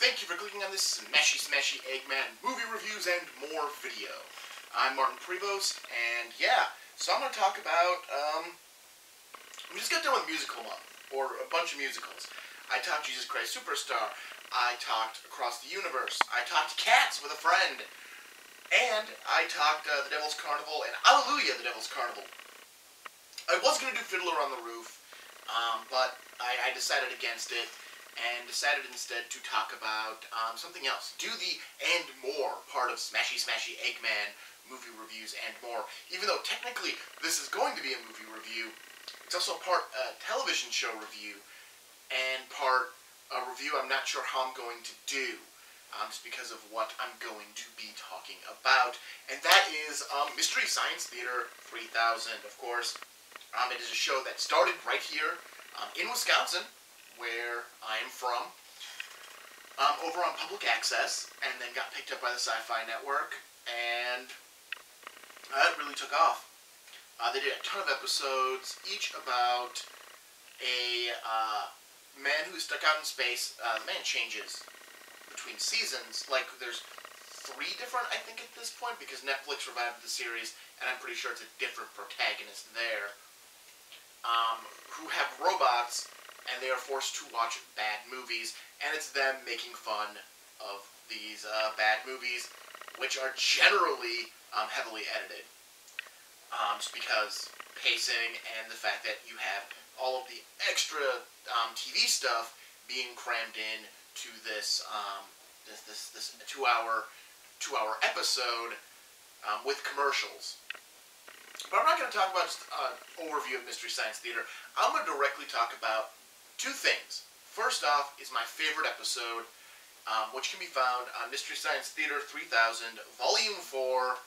Thank you for clicking on this Smashy Smashy Eggman movie reviews and more video. I'm Martin Prevost, and yeah, so I'm going to talk about, we just got done with musical month, or a bunch of musicals. I talked Jesus Christ Superstar, I talked Across the Universe, I talked Cats with a Friend, and I talked The Devil's Carnival and Hallelujah, The Devil's Carnival. I was going to do Fiddler on the Roof, but I decided against it, and decided instead to talk about something else. Do the and more part of Smashy Smashy Eggman movie reviews and more. Even though technically this is going to be a movie review, it's also part television show review, and part a review I'm not sure how I'm going to do, just because of what I'm going to be talking about. And that is Mystery Science Theater 3000, of course. It is a show that started right here in Wisconsin, where I am from, over on public access, and then got picked up by the Sci-Fi Network, and it really took off. They did a ton of episodes, each about a man who's stuck out in space. The man changes between seasons. Like, there's 3 different, I think, at this point, because Netflix revived the series, and I'm pretty sure it's a different protagonist there, who have robots, and they are forced to watch bad movies, and it's them making fun of these bad movies, which are generally heavily edited. Just because pacing and the fact that you have all of the extra TV stuff being crammed in to this this 2-hour episode with commercials. But I'm not going to talk about just an overview of Mystery Science Theater. I'm going to directly talk about 2 things. First off is my favorite episode, which can be found on Mystery Science Theater 3000, Volume 4.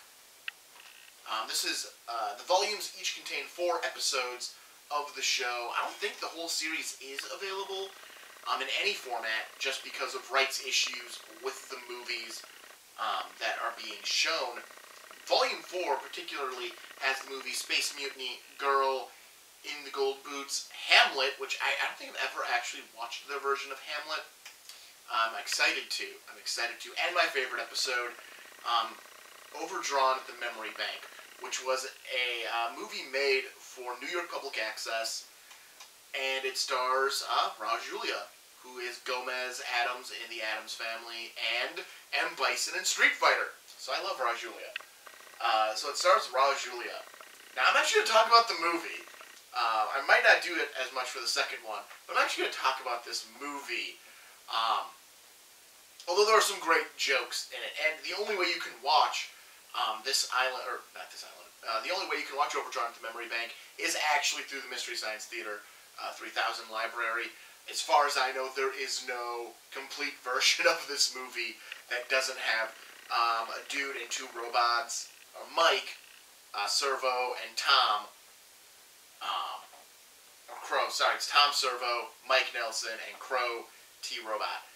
This is, the volumes each contain 4 episodes of the show. I don't think the whole series is available in any format, just because of rights issues with the movies that are being shown. Volume 4 particularly has the movie Space Mutiny, Girl in the Gold Boots, Hamlet, which I don't think I've ever actually watched their version of Hamlet. I'm excited to. And my favorite episode, Overdrawn at the Memory Bank, which was a movie made for New York Public Access, and it stars Raw Julia, who is Gomez Addams in The Addams Family, and M. Bison in Street Fighter. So I love Raw Julia. So it stars Raw Julia. Now, I'm actually going to talk about the movie. I might not do it as much for the second one, but I'm actually going to talk about this movie. Although there are some great jokes in it, and the only way you can watch the only way you can watch Overdrawn at the Memory Bank is actually through the Mystery Science Theater 3000 library. As far as I know, there is no complete version of this movie that doesn't have a dude and 2 robots, Mike, Servo, and Tom. Crow, sorry, it's Tom Servo, Mike Nelson, and Crow T-Robot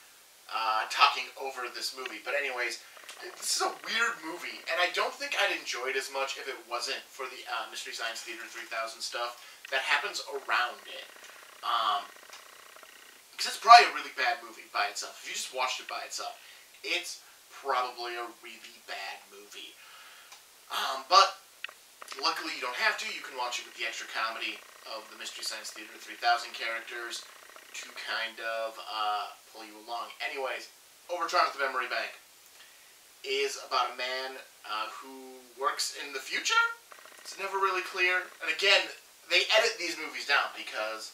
talking over this movie. But anyways, this is a weird movie, and I don't think I'd enjoy it as much if it wasn't for the Mystery Science Theater 3000 stuff that happens around it. Because it's probably a really bad movie by itself. If you just watched it by itself, it's probably a really bad movie. But luckily you don't have to. You can watch it with the extra comedy of the Mystery Science Theater 3000 characters to kind of pull you along. Anyways, Overdrawn at the Memory Bank is about a man who works in the future. It's never really clear. And again, they edit these movies down because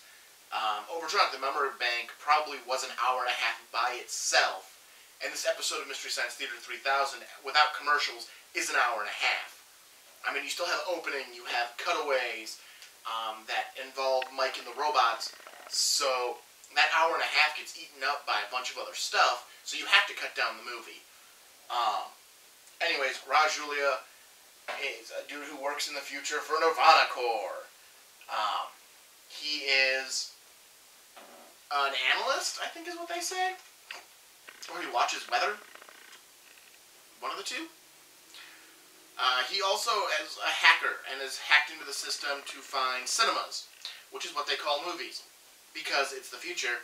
Overdrawn at the Memory Bank probably was an hour and a half by itself. And this episode of Mystery Science Theater 3000, without commercials, is an hour and a half. I mean, you still have opening, you have cutaways that involve Mike and the robots, so that hour and a half gets eaten up by a bunch of other stuff, so you have to cut down the movie. Anyways, Raw Julia is a dude who works in the future for Nirvana Corps. He is an analyst, I think is what they say. Or he watches weather. One of the 2. He also is a hacker and is hacked into the system to find cinemas, which is what they call movies, because it's the future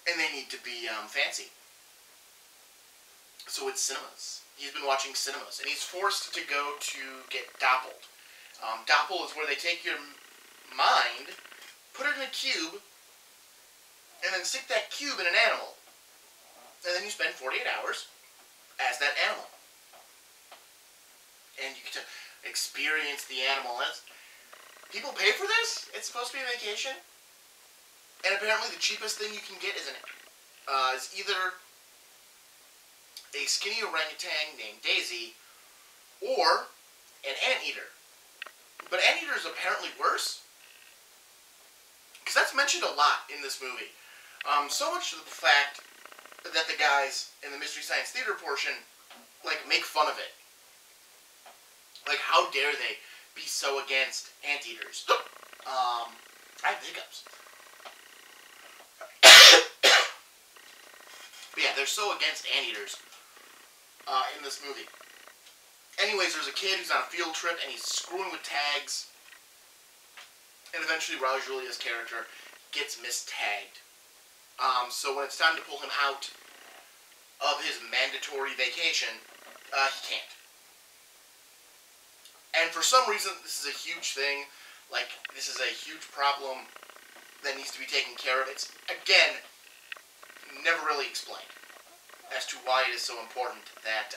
and they need to be fancy. So it's cinemas. He's been watching cinemas, and he's forced to go to get doppled. Doppel is where they take your mind, put it in a cube, and then stick that cube in an animal. And then you spend 48 hours as that animal. And you get to experience the animal. People pay for this? It's supposed to be a vacation? And apparently the cheapest thing you can get is either a skinny orangutan named Daisy or an anteater. But anteater is apparently worse, because that's mentioned a lot in this movie. So much to the fact that the guys in the Mystery Science Theater portion, like, make fun of it. Like, how dare they be so against anteaters? I have hiccups. But yeah, they're so against anteaters in this movie. Anyways, there's a kid who's on a field trip, and he's screwing with tags. And eventually, Raul Julia's character gets mistagged. So when it's time to pull him out of his mandatory vacation, he can't. And for some reason, this is a huge thing. Like, this is a huge problem that needs to be taken care of. It's, again, never really explained as to why it is so important that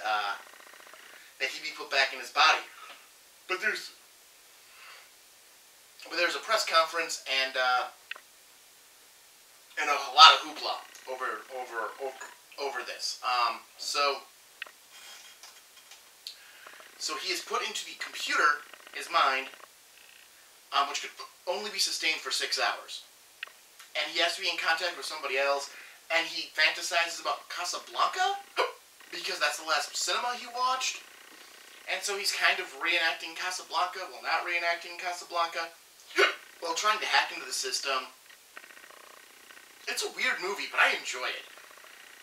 he be put back in his body. But there's a press conference and a lot of hoopla over this. So he is put into the computer, his mind, which could only be sustained for 6 hours. And he has to be in contact with somebody else, and he fantasizes about Casablanca, because that's the last cinema he watched. And so he's kind of reenacting Casablanca, well, not reenacting Casablanca, while trying to hack into the system. It's a weird movie, but I enjoy it.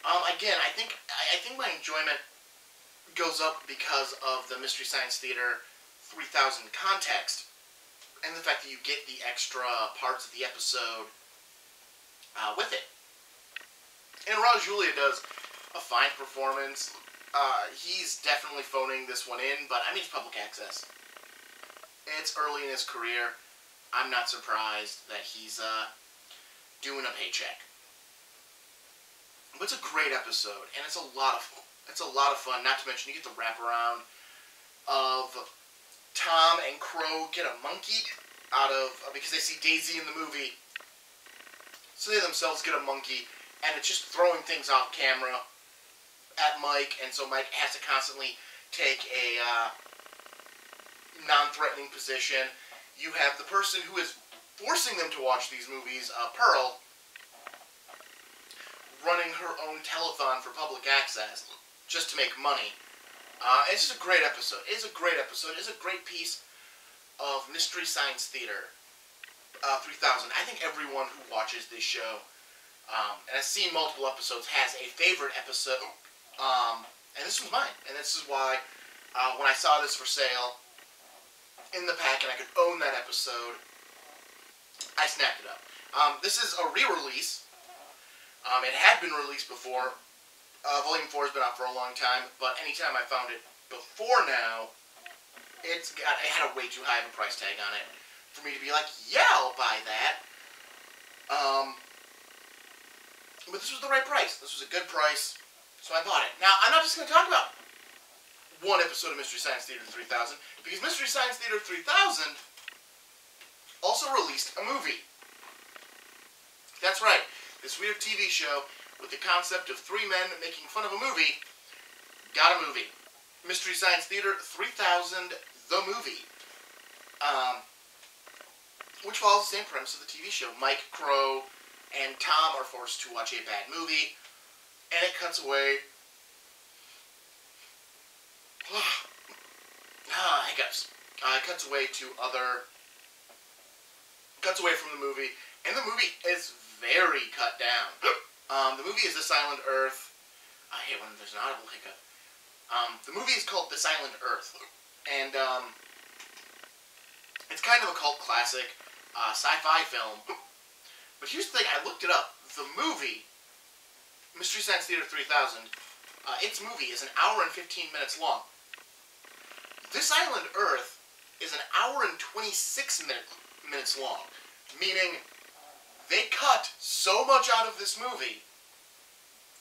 Again, I think my enjoyment goes up because of the Mystery Science Theater 3000 context, and the fact that you get the extra parts of the episode with it. And Raul Julia does a fine performance. He's definitely phoning this one in, but I mean, it's public access. It's early in his career. I'm not surprised that he's doing a paycheck. But it's a great episode, and it's a lot of fun. Not to mention, you get the wraparound of Tom and Crow get a monkey out of because they see Daisy in the movie, so they themselves get a monkey, and it's just throwing things off camera at Mike, and so Mike has to constantly take a non-threatening position. You have the person who is forcing them to watch these movies, Pearl, running her own telethon for public access just to make money. It's just a great episode. It's a great episode. It's a great piece of Mystery Science Theater 3000. I think everyone who watches this show and has seen multiple episodes has a favorite episode. And this was mine. And this is why when I saw this for sale in the pack and I could own that episode, I snapped it up. This is a re-release. It had been released before. Volume 4 has been out for a long time, but anytime I found it before now, it had a way too high of a price tag on it for me to be like, yeah, I'll buy that. But this was the right price. This was a good price, so I bought it. Now, I'm not just going to talk about one episode of Mystery Science Theater 3000, because Mystery Science Theater 3000 also released a movie. That's right. This weird TV show with the concept of 3 men making fun of a movie got a movie. Mystery Science Theater 3000, the movie. Which follows the same premise of the TV show. Mike, Crow, and Tom are forced to watch a bad movie, and it cuts away. Hiccups. It cuts away to other. Cuts away from the movie, and the movie is very cut down. The movie is This Island Earth. I hate when there's an audible hiccup. The movie is called This Island Earth, and it's kind of a cult classic sci-fi film. But here's the thing, I looked it up. The movie, Mystery Science Theater 3000, its movie is an hour and 15 minutes long. This Island Earth is an hour and 26 minutes long, meaning they cut so much out of this movie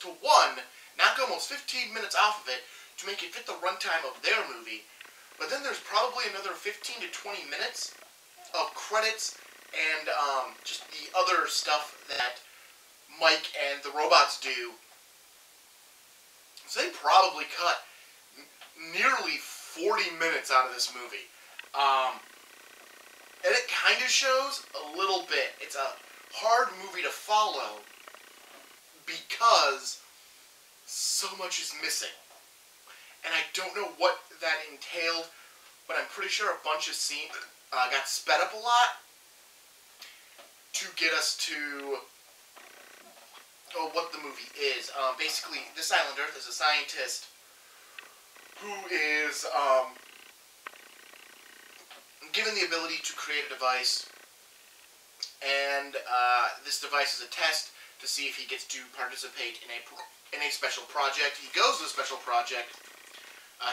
to, one, knock almost 15 minutes off of it to make it fit the runtime of their movie, but then there's probably another 15 to 20 minutes of credits and just the other stuff that Mike and the robots do. So they probably cut nearly 40 minutes out of this movie. And it kind of shows a little bit. It's a hard movie to follow because so much is missing. And I don't know what that entailed, but I'm pretty sure a bunch of scenes got sped up a lot to get us to what the movie is. Basically, this Island Earth is a scientist who is given the ability to create a device, and this device is a test to see if he gets to participate in a special project. He goes to the special project.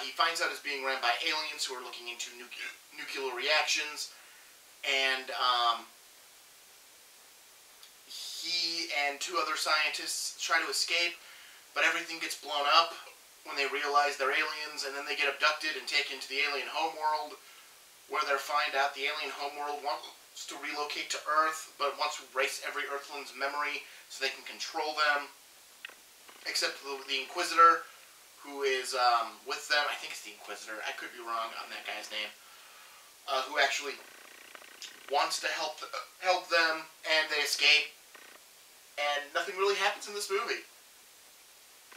He finds out it's being run by aliens who are looking into nuclear reactions, and he and two other scientists try to escape, but everything gets blown up when they realize they're aliens, and then they get abducted and taken to the alien homeworld, where they find out the alien homeworld wants to relocate to Earth, but wants to erase every Earthland's memory so they can control them, except the Inquisitor, who is with them. I think it's the Inquisitor. I could be wrong on that guy's name. Who actually wants to help them, and they escape. And nothing really happens in this movie.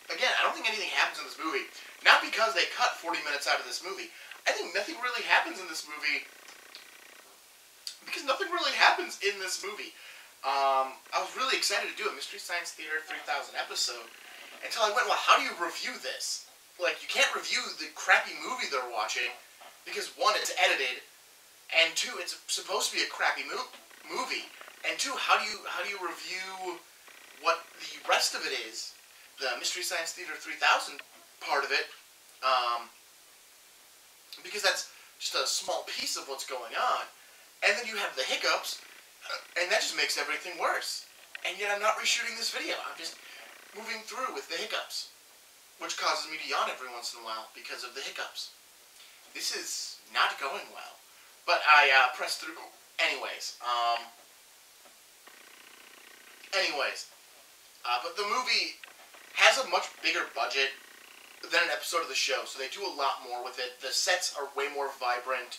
Again, I don't think anything happens in this movie. Not because they cut 40 minutes out of this movie. I think nothing really happens in this movie because nothing really happens in this movie. I was really excited to do a Mystery Science Theater 3000 episode until I went, well, how do you review this? Like, you can't review the crappy movie they're watching because, one, it's edited, and two, it's supposed to be a crappy movie. And two, how do you review what the rest of it is? The Mystery Science Theater 3000 part of it, because that's just a small piece of what's going on. And then you have the hiccups, and that just makes everything worse. And yet I'm not reshooting this video. I'm just moving through with the hiccups, which causes me to yawn every once in a while because of the hiccups. This is not going well. But I pressed through anyways. But the movie has a much bigger budget than an episode of the show, so they do a lot more with it. The sets are way more vibrant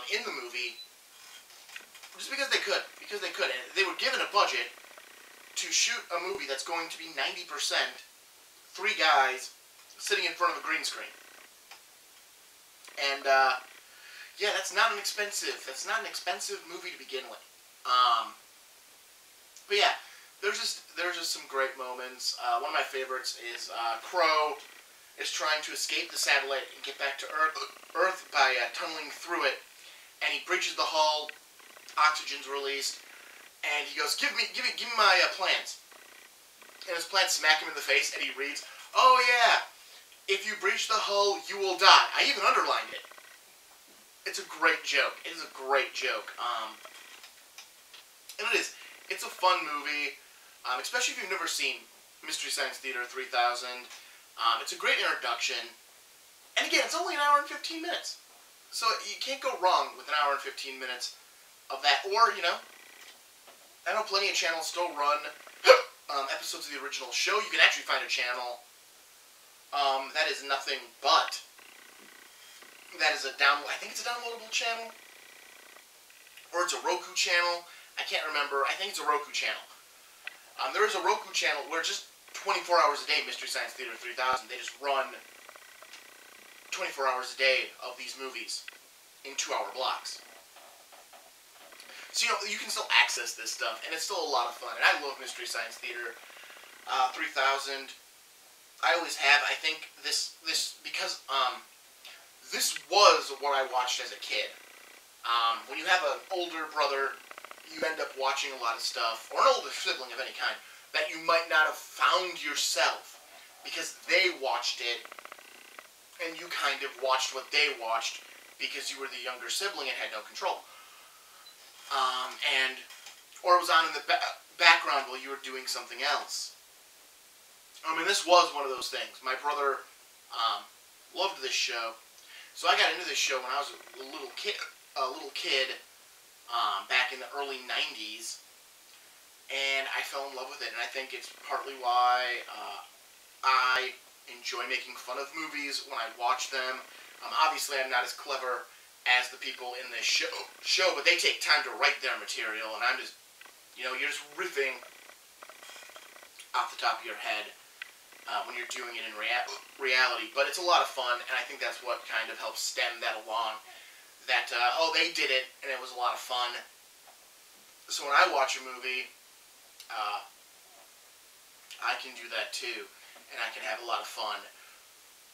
in the movie, just because they could. And they were given a budget to shoot a movie that's going to be 90% three guys sitting in front of a green screen. And yeah, that's not an expensive movie to begin with. But yeah, there's just some great moments. One of my favorites is Crow is trying to escape the satellite and get back to Earth by tunneling through it, and he breaches the hull. Oxygen's released, and he goes, "Give me my plans." And his plans smack him in the face, and he reads, "Oh yeah, if you breach the hull, you will die." I even underlined it. It's a great joke. It is a great joke. And it is. It's a fun movie, especially if you've never seen Mystery Science Theater 3000. It's a great introduction. And again, it's only an hour and 15 minutes. So you can't go wrong with an hour and 15 minutes of that. Or, you know, I know plenty of channels still run episodes of the original show. You can actually find a channel that is nothing but, that is a I think it's a downloadable channel, or it's a Roku channel. I can't remember. I think it's a Roku channel. There is a Roku channel where just 24 hours a day, Mystery Science Theater 3000, they just run 24 hours a day of these movies in 2-hour blocks. So, you know, you can still access this stuff, and it's still a lot of fun. And I love Mystery Science Theater 3000. I always have. I think this because this was what I watched as a kid. When you have an older brother, you end up watching a lot of stuff, or an older sibling of any kind, that you might not have found yourself. because they watched it, and you kind of watched what they watched because you were the younger sibling and had no control. Or it was on in the background while you were doing something else. I mean, this was one of those things. My brother loved this show, so I got into this show when I was a little kid, back in the early '90s, and I fell in love with it. And I think it's partly why I enjoy making fun of movies when I watch them. Obviously, I'm not as clever as the people in this show, but they take time to write their material, and I'm just, you're just riffing off the top of your head when you're doing it in reality. But it's a lot of fun, and I think that's what kind of helps stem that along. That, they did it, and it was a lot of fun. So when I watch a movie, I can do that too, and I can have a lot of fun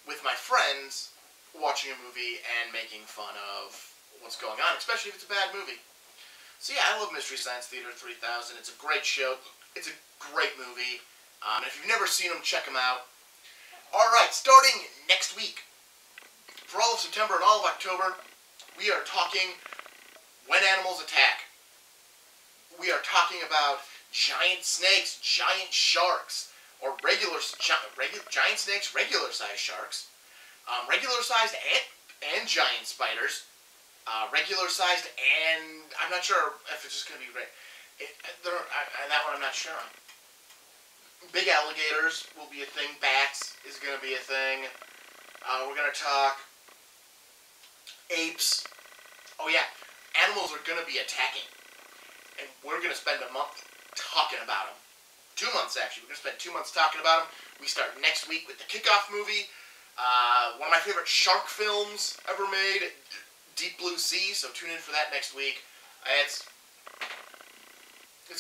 with my friends watching a movie and making fun of what's going on, especially if it's a bad movie. So yeah, I love Mystery Science Theater 3000. It's a great show. It's a great movie. And if you've never seen them, check them out. Alright, starting next week, for all of September and all of October, we are talking When Animals Attack. We are talking about giant snakes, giant sharks, or giant snakes, regular-sized sharks, regular-sized and giant spiders, regular-sized and I'm not sure if it's just going to be that one I'm not sure on. Big alligators will be a thing. Bats is going to be a thing. We're going to talk apes. Oh yeah, animals are going to be attacking, and we're going to spend a month talking about them. 2 months, actually. We're going to spend 2 months talking about them. We start next week with the kickoff movie. One of my favorite shark films ever made, Deep Blue Sea, so tune in for that next week. It's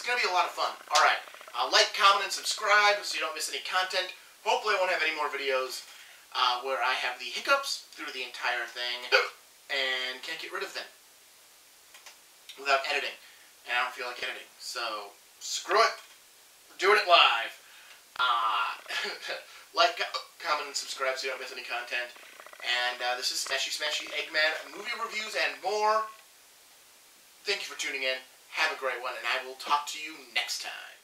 going to be a lot of fun. Alright, like, comment, and subscribe so you don't miss any content. Hopefully I won't have any more videos where I have the hiccups through the entire thing and can't get rid of them without editing. And I don't feel like editing, so screw it. We're doing it live. Like, comment, and subscribe so you don't miss any content. And this is Smashy Smashy Eggman, movie reviews and more. Thank you for tuning in. Have a great one, and I will talk to you next time.